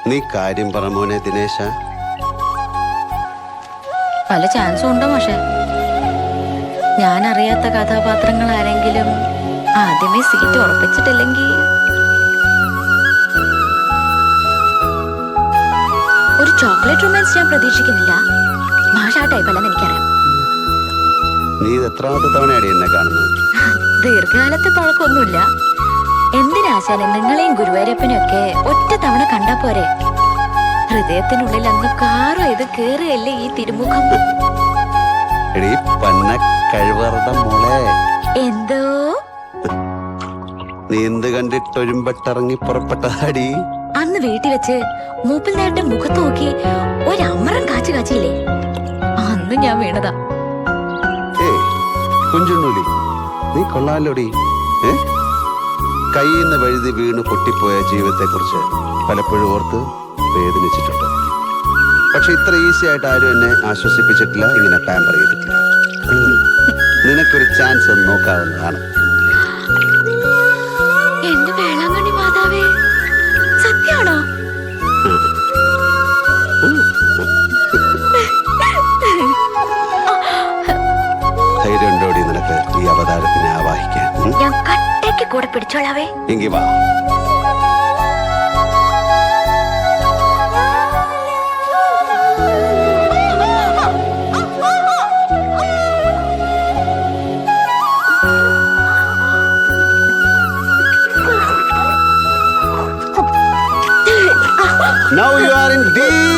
നീ കാര്യം പറ മോനെ ദിനേശ. പല ചാൻസും ഉണ്ടോ പക്ഷെ ഞാൻ അറിയാത്ത കഥാപാത്രങ്ങൾ ആരെങ്കിലും ആദ്യമേ സീറ്റ് ഉറപ്പിച്ചിട്ടില്ലെങ്കിൽ ഒരു ചോക്ലേറ്റ് റൊമാൻസ് ഞാൻ പ്രതീക്ഷിക്കുന്നില്ല. ഭാഷ ആ ടൈപ്പല്ലെന്ന് എനിക്കറിയാം. നീ എത്രാമത്തെ തവണയാടി എന്നെ കാണുന്നത്? ദീർഘകാലത്തെ പഴക്കമൊന്നുമില്ല. എന്തിനാശാലും നിങ്ങളെയും ഗുരുവായൂരപ്പനും ഒക്കെ ഒറ്റ തവണ കണ്ടാ പോരെ. ഹൃദയത്തിനുള്ളിൽ അങ്ങ് കാറ് ചെയ്ത് കേറുകയല്ലേ ഈ തിരുമുഖം. എടീ പന്ന കഴിവറുടെ മോളെ, എന്തോ നീ എന്ത് കണ്ടിട്ടൊരുമ്പെട്ടിറങ്ങി പുറപ്പെട്ടതാടി? അന്ന് വീട്ടിൽ വെച്ച് മൂപ്പിൽ നേട്ടം മുഖത്ത് നോക്കി ഒരമരം കാച്ചു കാച്ചില്ലേ, അന്ന് ഞാൻ വീണതാ. കുഞ്ചുണ്ണൂലി, നീ കൊള്ളാലോടി. കയ്യിൽ നിന്ന് വഴുതി വീണ് പൊട്ടിപ്പോയ ജീവിതത്തെക്കുറിച്ച് പലപ്പോഴും ഓർത്ത് വേദനിച്ചിട്ടുണ്ട്. പക്ഷെ ഇത്ര ഈസി ആയിട്ട് ആരും എന്നെ ആശ്വസിപ്പിച്ചിട്ടില്ല, ഇങ്ങനെ പാമ്പർ ചെയ്തിട്ടില്ല. നിനക്കൊരു ചാൻസ് നോക്കാവുന്നതാണ്. എന്റെ വേളാങ്കണ്ണി മാതാവേ, സത്യാണോ? ധൈര്യമുണ്ടോടി നിനക്ക് ഈ അവതാരത്തിനെ ആവാഹിക്കാൻ? ഞാൻ കട്ടയ്ക്ക് കൂടെ പിടിച്ചോളാവേ. എങ്കി വാ. Now you are in deep